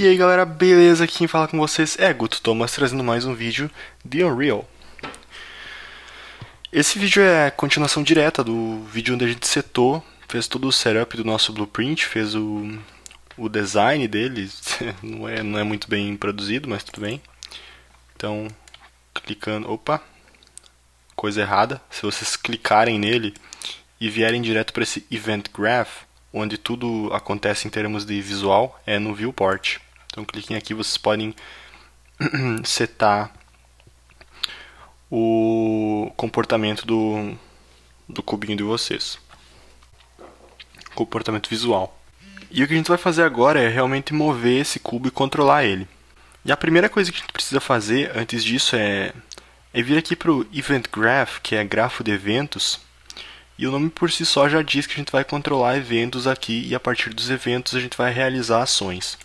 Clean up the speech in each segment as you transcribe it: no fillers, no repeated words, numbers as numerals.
E aí galera, beleza? Aqui quem fala com vocês é Guto Thomas, trazendo mais um vídeo de Unreal. Esse vídeo é a continuação direta do vídeo onde a gente setou, fez todo o setup do nosso blueprint, fez o design dele, não é muito bem produzido, mas tudo bem. Então, clicando, opa, coisa errada, se vocês clicarem nele e vierem direto para esse Event Graph, onde tudo acontece em termos de visual, é no Viewport. Então cliquem aqui, vocês podem setar o comportamento do cubinho de vocês. Comportamento visual. E o que a gente vai fazer agora é realmente mover esse cubo e controlar ele. E a primeira coisa que a gente precisa fazer antes disso é vir aqui para o Event Graph, que é grafo de eventos. E o nome por si só já diz que a gente vai controlar eventos aqui e a partir dos eventos a gente vai realizar ações.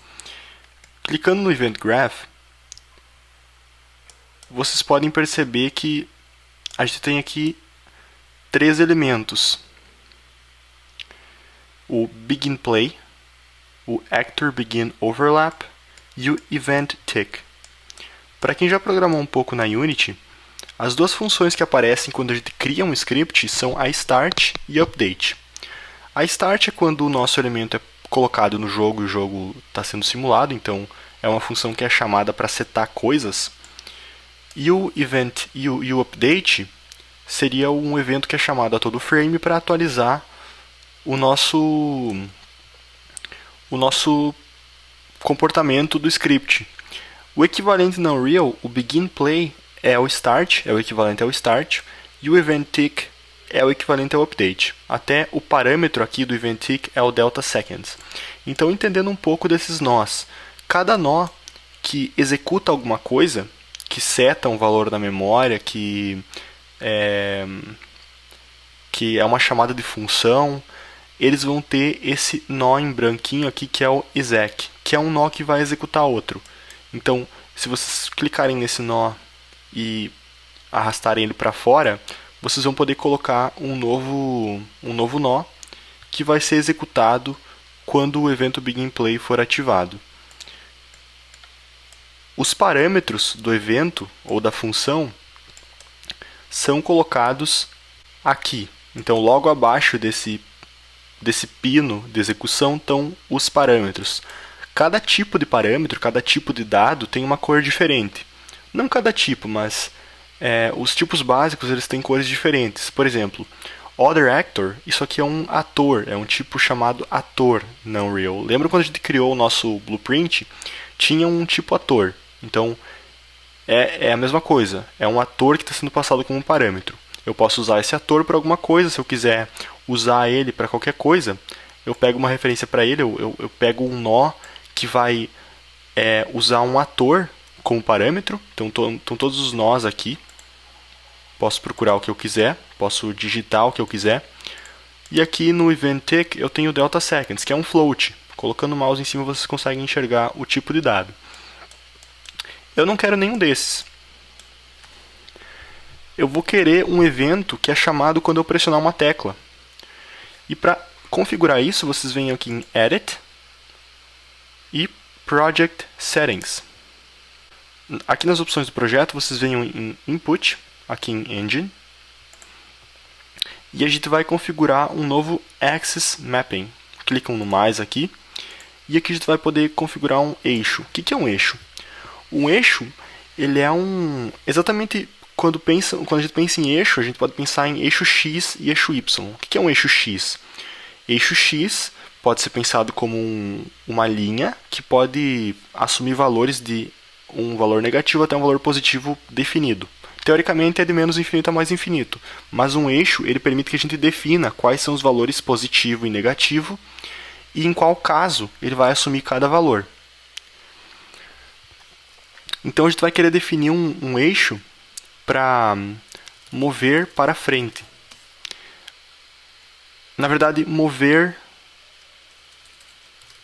Clicando no Event Graph, vocês podem perceber que a gente tem aqui três elementos. O Begin Play, o Actor Begin Overlap e o Event Tick. Para quem já programou um pouco na Unity, as duas funções que aparecem quando a gente cria um script são a Start e Update. A Start é quando o nosso elemento é colocado no jogo e o jogo está sendo simulado, então é uma função que é chamada para setar coisas. E o Event e o Update seria um evento que é chamado a todo frame para atualizar o nosso comportamento do script. O equivalente na Unreal, o Begin Play é o Start, é o equivalente ao Start, e o Event Tick é o equivalente ao Update. Até o parâmetro aqui do Event Tick é o Delta Seconds. Então, entendendo um pouco desses nós, cada nó que executa alguma coisa, que seta um valor na memória, que é uma chamada de função, eles vão ter esse nó em branquinho aqui que é o exec, que é um nó que vai executar outro. Então, se vocês clicarem nesse nó e arrastarem ele para fora, vocês vão poder colocar um novo nó que vai ser executado quando o evento Begin Play for ativado. Os parâmetros do evento ou da função são colocados aqui. Então, logo abaixo desse pino de execução estão os parâmetros. Cada tipo de parâmetro, cada tipo de dado tem uma cor diferente. Não cada tipo, mas os tipos básicos eles têm cores diferentes. Por exemplo, Other Actor, isso aqui é um ator, é um tipo chamado ator na Unreal. Lembra quando a gente criou o nosso blueprint? Tinha um tipo ator. Então, é a mesma coisa. É um ator que está sendo passado como um parâmetro. Eu posso usar esse ator para alguma coisa. Se eu quiser usar ele para qualquer coisa, eu pego uma referência para ele, eu pego um nó que vai usar um ator como parâmetro. Então, estão todos os nós aqui. Posso procurar o que eu quiser, posso digitar o que eu quiser. E aqui no Event Tick eu tenho o Delta Seconds, que é um float. Colocando o mouse em cima vocês conseguem enxergar o tipo de dado. Eu não quero nenhum desses. Eu vou querer um evento que é chamado quando eu pressionar uma tecla. E para configurar isso, vocês vêm aqui em Edit e Project Settings. Aqui nas opções do projeto, vocês vêm em Input, aqui em Engine. E a gente vai configurar um novo Axis Mapping. Clicam no mais aqui. E aqui a gente vai poder configurar um eixo. O que é um eixo? Um eixo, ele é exatamente quando a gente pensa em eixo, a gente pode pensar em eixo X e eixo Y. O que é um eixo X? Eixo X pode ser pensado como uma linha que pode assumir valores de um valor negativo até um valor positivo definido. Teoricamente é de menos infinito a mais infinito, mas um eixo ele permite que a gente defina quais são os valores positivo e negativo e em qual caso ele vai assumir cada valor. Então a gente vai querer definir um eixo para mover para frente. Na verdade, mover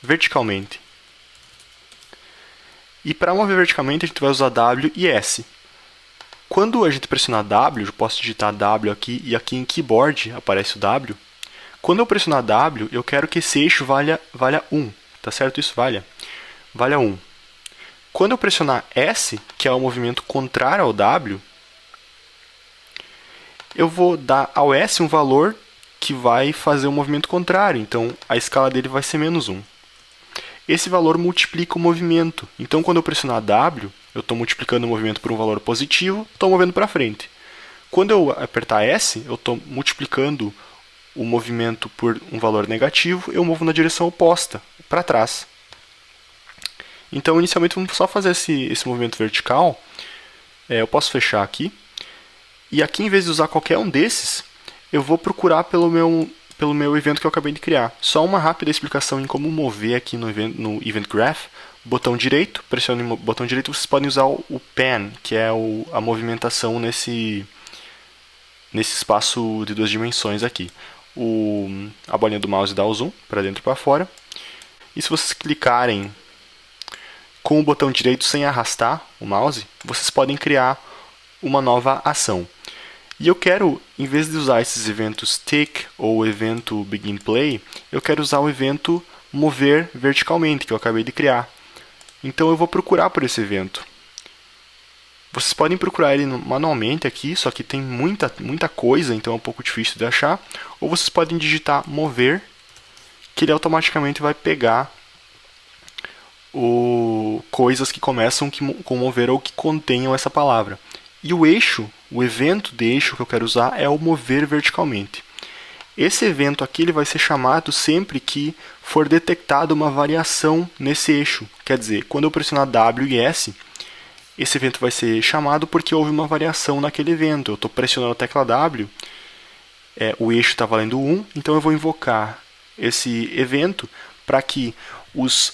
verticalmente. E para mover verticalmente a gente vai usar W e S. Quando a gente pressionar W, eu posso digitar W aqui e aqui em Keyboard aparece o W. Quando eu pressionar W, eu quero que esse eixo valha 1, tá certo? Isso valha. vale a 1. Quando eu pressionar S, que é o movimento contrário ao W, eu vou dar ao S um valor que vai fazer o movimento contrário. Então, a escala dele vai ser menos 1. Esse valor multiplica o movimento. Então, quando eu pressionar W, eu estou multiplicando o movimento por um valor positivo, estou movendo para frente. Quando eu apertar S, eu estou multiplicando o movimento por um valor negativo, eu movo na direção oposta, para trás. Então, inicialmente, vamos só fazer esse movimento vertical. Eu posso fechar aqui. E aqui, em vez de usar qualquer um desses, eu vou procurar pelo meu evento que eu acabei de criar. Só uma rápida explicação em como mover aqui no Event Graph. Botão direito, pressione o botão direito, vocês podem usar o Pan, que é a movimentação nesse espaço de 2 dimensões aqui. A bolinha do mouse dá o zoom, para dentro e para fora. E se vocês clicarem com o botão direito sem arrastar o mouse, vocês podem criar uma nova ação. E eu quero, em vez de usar esses eventos tick ou o evento begin play, eu quero usar o evento mover verticalmente, que eu acabei de criar. Então eu vou procurar por esse evento. Vocês podem procurar ele manualmente aqui, só que tem muita coisa, então é um pouco difícil de achar. Ou vocês podem digitar mover, que ele automaticamente vai pegar coisas que começam com mover ou que contenham essa palavra. E o eixo, o evento de eixo que eu quero usar é o mover verticalmente. Esse evento aqui ele vai ser chamado sempre que for detectada uma variação nesse eixo. Quer dizer, quando eu pressionar W e S, esse evento vai ser chamado porque houve uma variação naquele evento. Eu estou pressionando a tecla W, o eixo está valendo 1, então eu vou invocar esse evento para que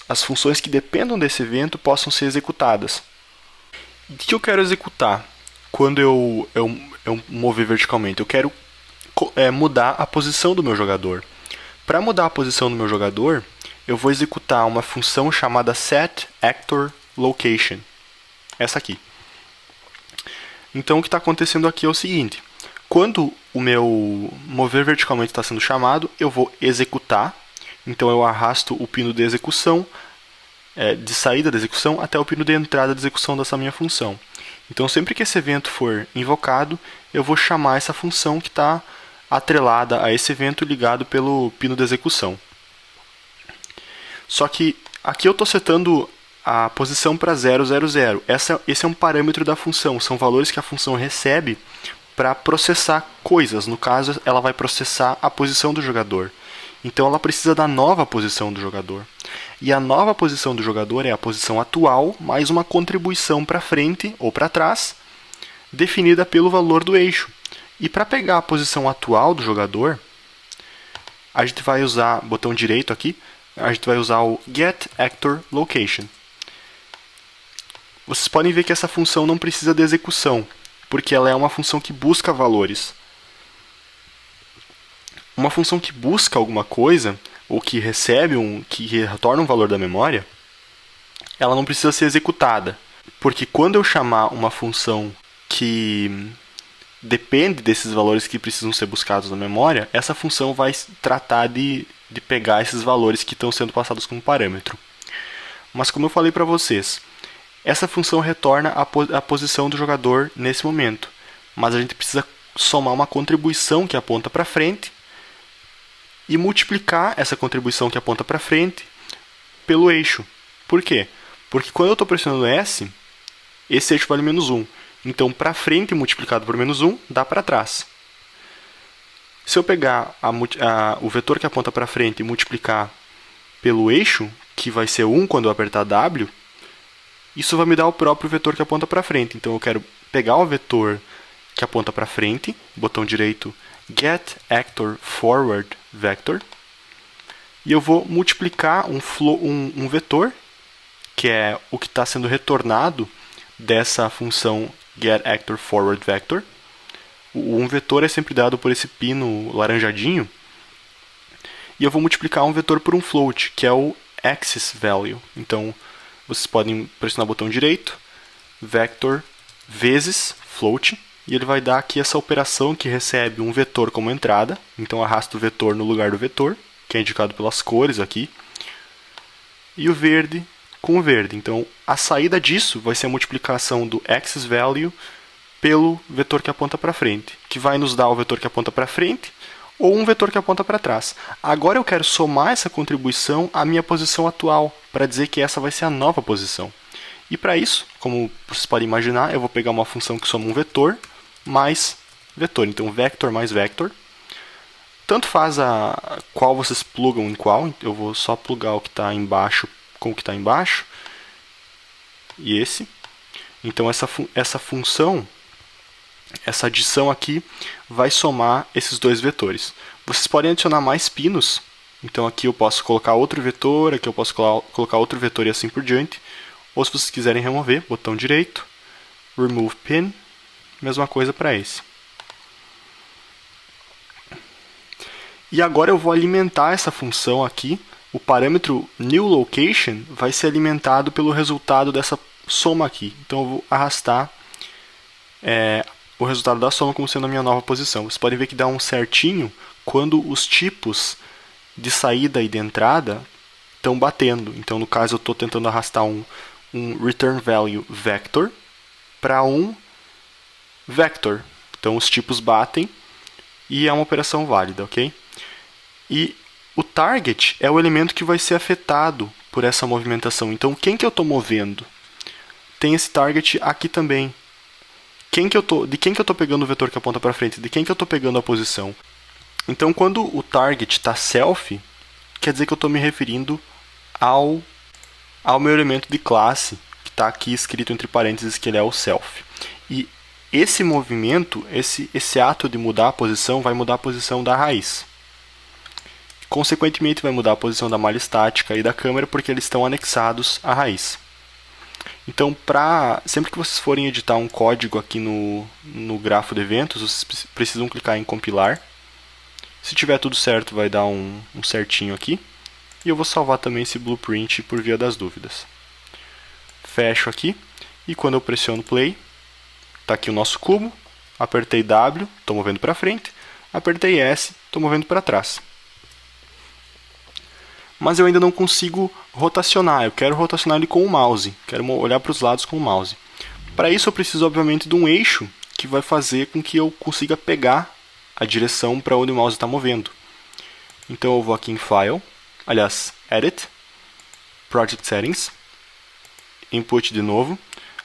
as funções que dependam desse evento possam ser executadas. O que eu quero executar quando eu mover verticalmente? Eu quero mudar a posição do meu jogador. Para mudar a posição do meu jogador, eu vou executar uma função chamada setActorLocation. Essa aqui. Então, o que está acontecendo aqui é o seguinte. Quando o meu mover verticalmente está sendo chamado, eu vou executar. Então, eu arrasto o pino de execução, de saída da execução, até o pino de entrada da execução dessa minha função. Então, sempre que esse evento for invocado, eu vou chamar essa função que está atrelada a esse evento ligado pelo pino de execução. Só que aqui eu estou setando a posição para 0, 0, 0. Esse é um parâmetro da função, são valores que a função recebe para processar coisas. No caso, ela vai processar a posição do jogador. Então, ela precisa da nova posição do jogador. E a nova posição do jogador é a posição atual, mais uma contribuição para frente ou para trás, definida pelo valor do eixo. E para pegar a posição atual do jogador, a gente vai usar, botão direito aqui, a gente vai usar o getActorLocation. Vocês podem ver que essa função não precisa de execução, porque ela é uma função que busca valores. Uma função que busca alguma coisa, ou que que retorna um valor da memória, ela não precisa ser executada. Porque quando eu chamar uma função que depende desses valores que precisam ser buscados na memória, essa função vai tratar de pegar esses valores que estão sendo passados como parâmetro. Mas como eu falei para vocês, essa função retorna a posição do jogador nesse momento. Mas a gente precisa somar uma contribuição que aponta para frente e multiplicar essa contribuição que aponta para frente pelo eixo. Por quê? Porque quando eu estou pressionando S, esse eixo vale menos 1. Então, para frente multiplicado por menos 1 dá para trás. Se eu pegar o vetor que aponta para frente e multiplicar pelo eixo, que vai ser 1 quando eu apertar W, isso vai me dar o próprio vetor que aponta para frente. Então, eu quero pegar o vetor que aponta para frente, botão direito, getActorForwardVector, e eu vou multiplicar um vetor, que é o que está sendo retornado dessa função getActorForwardVector. Um vetor é sempre dado por esse pino laranjadinho, e eu vou multiplicar um vetor por um float, que é o AxisValue. Então, vocês podem pressionar o botão direito, vector vezes float, e ele vai dar aqui essa operação que recebe um vetor como entrada. Então, arrasta o vetor no lugar do vetor, que é indicado pelas cores aqui. E o verde com o verde. Então, a saída disso vai ser a multiplicação do axis value pelo vetor que aponta para frente, que vai nos dar o vetor que aponta para frente ou um vetor que aponta para trás. Agora eu quero somar essa contribuição à minha posição atual, para dizer que essa vai ser a nova posição. E para isso, como vocês podem imaginar, eu vou pegar uma função que soma um vetor mais vetor. Então, vector mais vector. Tanto faz a qual vocês plugam em qual. Eu vou só plugar o que está embaixo com o que está embaixo. E esse. Então, essa função, essa adição aqui, vai somar esses dois vetores. Vocês podem adicionar mais pinos. Então, aqui eu posso colocar outro vetor, aqui eu posso colocar outro vetor e assim por diante. Ou se vocês quiserem remover, botão direito, Remove Pin, mesma coisa para esse. E agora eu vou alimentar essa função aqui. O parâmetro NewLocation vai ser alimentado pelo resultado dessa soma aqui. Então eu vou arrastar o resultado da soma como sendo a minha nova posição. Vocês podem ver que dá um certinho quando os tipos de saída e de entrada estão batendo. Então no caso eu estou tentando arrastar um return value vector para um vector. Então os tipos batem e é uma operação válida, ok? E o target é o elemento que vai ser afetado por essa movimentação. Então quem que eu estou movendo? Tem esse target aqui também. De quem que eu estou pegando o vetor que aponta para frente? De quem que eu estou pegando a posição? Então quando o target está self, quer dizer que eu estou me referindo ao meu elemento de classe, que está aqui escrito entre parênteses que ele é o self. E esse movimento, esse ato de mudar a posição, vai mudar a posição da raiz. Consequentemente, vai mudar a posição da malha estática e da câmera, porque eles estão anexados à raiz. Então, sempre que vocês forem editar um código aqui no grafo de eventos, vocês precisam clicar em compilar. Se tiver tudo certo, vai dar um certinho aqui. E eu vou salvar também esse blueprint por via das dúvidas. Fecho aqui. E quando eu pressiono play, está aqui o nosso cubo. Apertei W, estou movendo para frente. Apertei S, estou movendo para trás. Mas eu ainda não consigo rotacionar. Eu quero rotacionar ele com o mouse. Quero olhar para os lados com o mouse. Para isso eu preciso, obviamente, de um eixo que vai fazer com que eu consiga pegar a direção para onde o mouse está movendo. Então eu vou aqui em File. Aliás, Edit, Project Settings, Input de novo.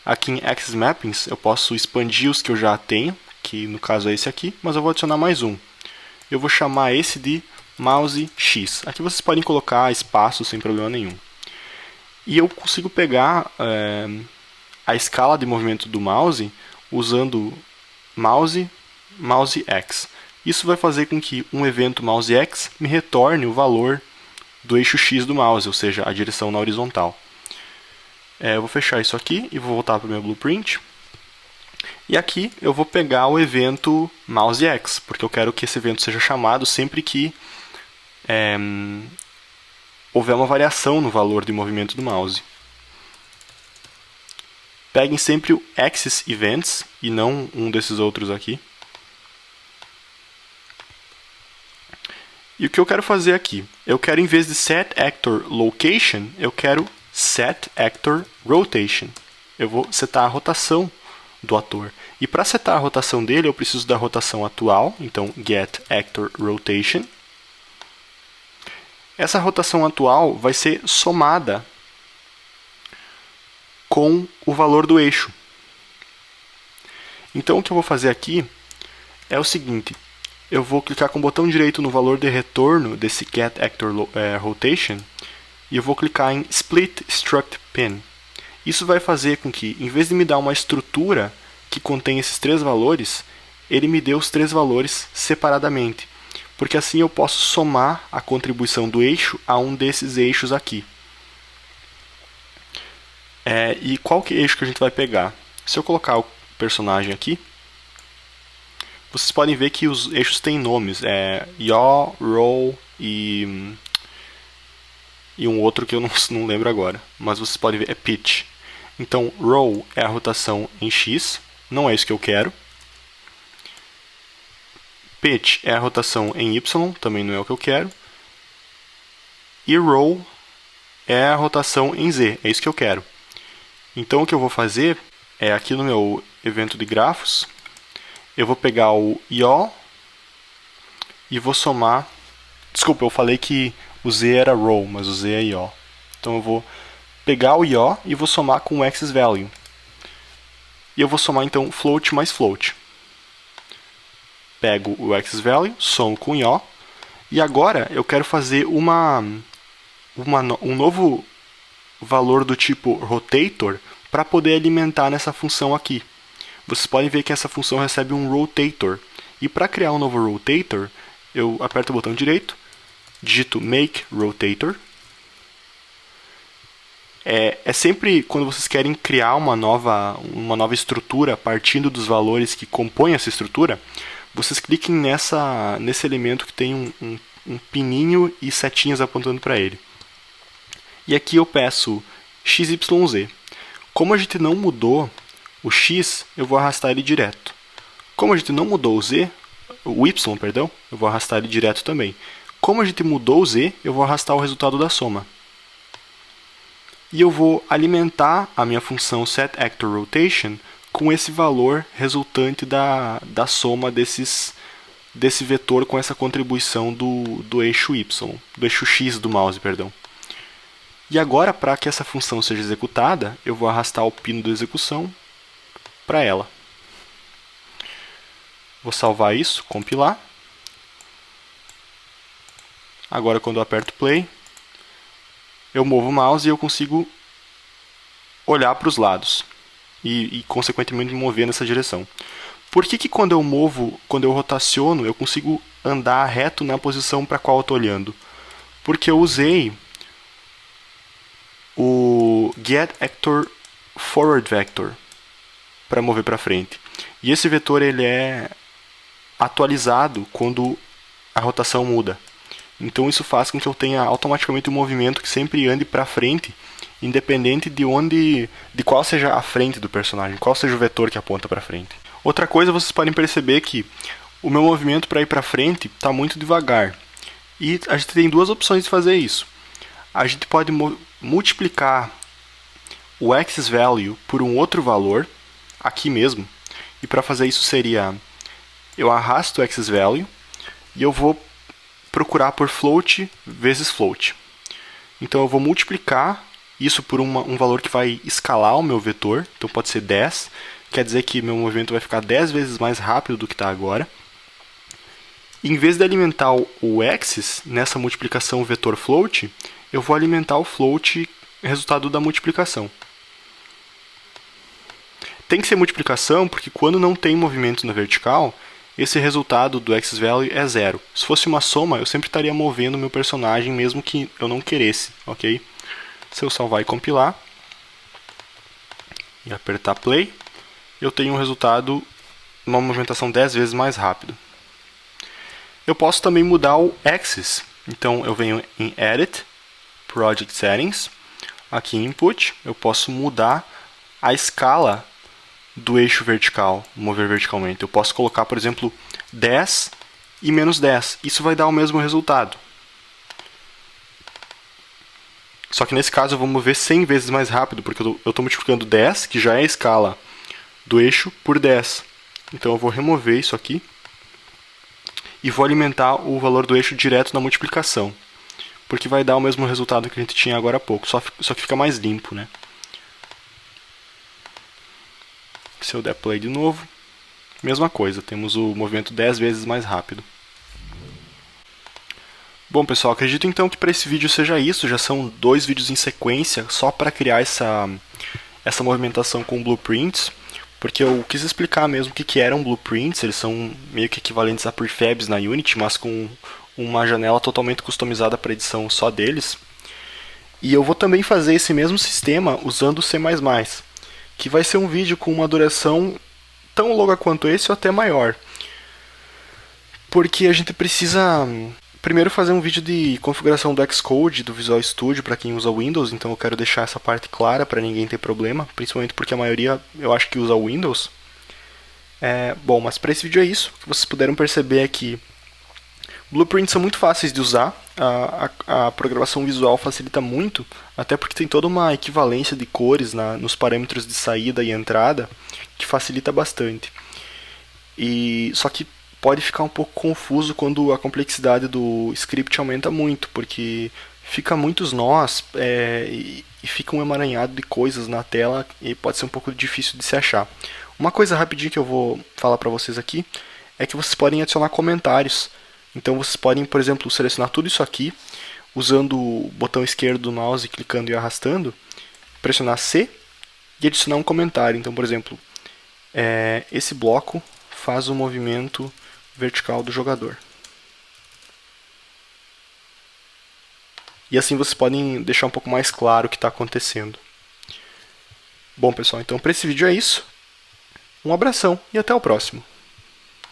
Aqui em Axis Mappings eu posso expandir os que eu já tenho, que no caso é esse aqui, mas eu vou adicionar mais um. Eu vou chamar esse de Mouse X. Aqui vocês podem colocar espaço sem problema nenhum. E eu consigo pegar a escala de movimento do mouse usando Mouse X. Isso vai fazer com que um evento Mouse X me retorne o valor do eixo X do mouse, ou seja, a direção na horizontal. Eu vou fechar isso aqui e vou voltar para o meu blueprint. E aqui eu vou pegar o evento Mouse X, porque eu quero que esse evento seja chamado sempre que houver uma variação no valor de movimento do mouse. Peguem sempre o Axis Events e não um desses outros aqui. E o que eu quero fazer aqui? Eu quero, em vez de Set Actor Location, eu quero Set Actor Rotation. Eu vou setar a rotação do ator. E para setar a rotação dele, eu preciso da rotação atual. Então, Get Actor Rotation. Essa rotação atual vai ser somada com o valor do eixo. Então, o que eu vou fazer aqui é o seguinte. Eu vou clicar com o botão direito no valor de retorno desse Get Actor Rotation e eu vou clicar em Split Struct Pin. Isso vai fazer com que, em vez de me dar uma estrutura que contém esses três valores, ele me dê os três valores separadamente. Porque assim eu posso somar a contribuição do eixo a um desses eixos aqui. E qual que é o eixo que a gente vai pegar? Se eu colocar o personagem aqui, vocês podem ver que os eixos têm nomes. Yaw, Roll e um outro que eu não lembro agora. Mas vocês podem ver, é Pitch. Então, Roll é a rotação em X. Não é isso que eu quero. Pitch é a rotação em Y. Também não é o que eu quero. E Roll é a rotação em Z, é isso que eu quero. Então o que eu vou fazer é aqui no meu evento de grafos, eu vou pegar o IO e vou somar. Desculpa, eu falei que o Z era row, mas o Z é IO. Então eu vou pegar o IO e vou somar com o axis value. E eu vou somar então float mais float. Pego o axis value, somo com o IO. E agora eu quero fazer um novo valor do tipo rotator para poder alimentar nessa função aqui. Vocês podem ver que essa função recebe um rotator. E para criar um novo rotator, eu aperto o botão direito, digito make rotator. É sempre quando vocês querem criar uma nova estrutura partindo dos valores que compõem essa estrutura, vocês cliquem nesse elemento que tem um pininho e setinhas apontando para ele. E aqui eu peço XYZ. Como a gente não mudou o X, eu vou arrastar ele direto. Como a gente não mudou o Y, perdão, eu vou arrastar ele direto também. Como a gente mudou o Z, eu vou arrastar o resultado da soma. E eu vou alimentar a minha função setActorRotation com esse valor resultante da soma desse vetor com essa contribuição do eixo Y, do eixo X do mouse, perdão. E agora, para que essa função seja executada, eu vou arrastar o pino da execução para ela. Vou salvar isso, compilar. Agora, quando eu aperto play, eu movo o mouse e eu consigo olhar para os lados e consequentemente me mover nessa direção. Por que quando eu rotaciono, eu consigo andar reto na posição para a qual eu estou olhando? Porque eu usei o getActorForwardVector para mover para frente. E esse vetor ele é atualizado quando a rotação muda. Então isso faz com que eu tenha automaticamente um movimento que sempre ande para frente, independente de qual seja a frente do personagem, qual seja o vetor que aponta para frente. Outra coisa, vocês podem perceber que o meu movimento para ir para frente está muito devagar. E a gente tem duas opções de fazer isso. A gente pode multiplicar o axis value por um outro valor, aqui mesmo. E para fazer isso seria, eu arrasto o axis value e eu vou procurar por float vezes float. Então eu vou multiplicar isso por um valor que vai escalar o meu vetor, então pode ser 10, quer dizer que meu movimento vai ficar 10 vezes mais rápido do que está agora. E em vez de alimentar o axis nessa multiplicação vetor float, eu vou alimentar o float resultado da multiplicação. Tem que ser multiplicação porque quando não tem movimento na vertical, esse resultado do axis value é zero. Se fosse uma soma, eu sempre estaria movendo o meu personagem mesmo que eu não queresse, ok? Se eu salvar e compilar e apertar play, eu tenho um resultado, uma movimentação 10 vezes mais rápido. Eu posso também mudar o axis. Então eu venho em Edit, Project Settings, aqui em Input, eu posso mudar a escala do eixo vertical, mover verticalmente. Eu posso colocar, por exemplo, 10 e menos 10. Isso vai dar o mesmo resultado. Só que nesse caso eu vou mover 100 vezes mais rápido, porque eu estou multiplicando 10, que já é a escala do eixo, por 10. Então eu vou remover isso aqui e vou alimentar o valor do eixo direto na multiplicação, porque vai dar o mesmo resultado que a gente tinha agora há pouco, só que fica mais limpo, né? Se eu der play de novo, mesma coisa, temos o movimento 10 vezes mais rápido. Bom pessoal, acredito então que para esse vídeo seja isso, já são 2 vídeos em sequência só para criar essa movimentação com blueprints, porque eu quis explicar mesmo o que eram blueprints, eles são meio que equivalentes a prefabs na Unity, mas com uma janela totalmente customizada para edição só deles. E eu vou também fazer esse mesmo sistema usando o C++, que vai ser um vídeo com uma duração tão longa quanto esse ou até maior. Porque a gente precisa primeiro fazer um vídeo de configuração do Xcode, do Visual Studio para quem usa Windows, então eu quero deixar essa parte clara para ninguém ter problema, principalmente porque a maioria eu acho que usa Windows. Bom, mas para esse vídeo é isso. O que vocês puderam perceber é que Blueprints são muito fáceis de usar, a programação visual facilita muito, até porque tem toda uma equivalência de cores nos parâmetros de saída e entrada, que facilita bastante. Só que pode ficar um pouco confuso quando a complexidade do script aumenta muito, porque fica muitos nós e fica um emaranhado de coisas na tela e pode ser um pouco difícil de se achar. Uma coisa rapidinho que eu vou falar para vocês aqui é que vocês podem adicionar comentários. Então vocês podem, por exemplo, selecionar tudo isso aqui usando o botão esquerdo do mouse, clicando e arrastando, pressionar C e adicionar um comentário. Então, por exemplo, esse bloco faz o movimento vertical do jogador. E assim vocês podem deixar um pouco mais claro o que está acontecendo. Bom, pessoal, então para esse vídeo é isso. Um abração e até o próximo.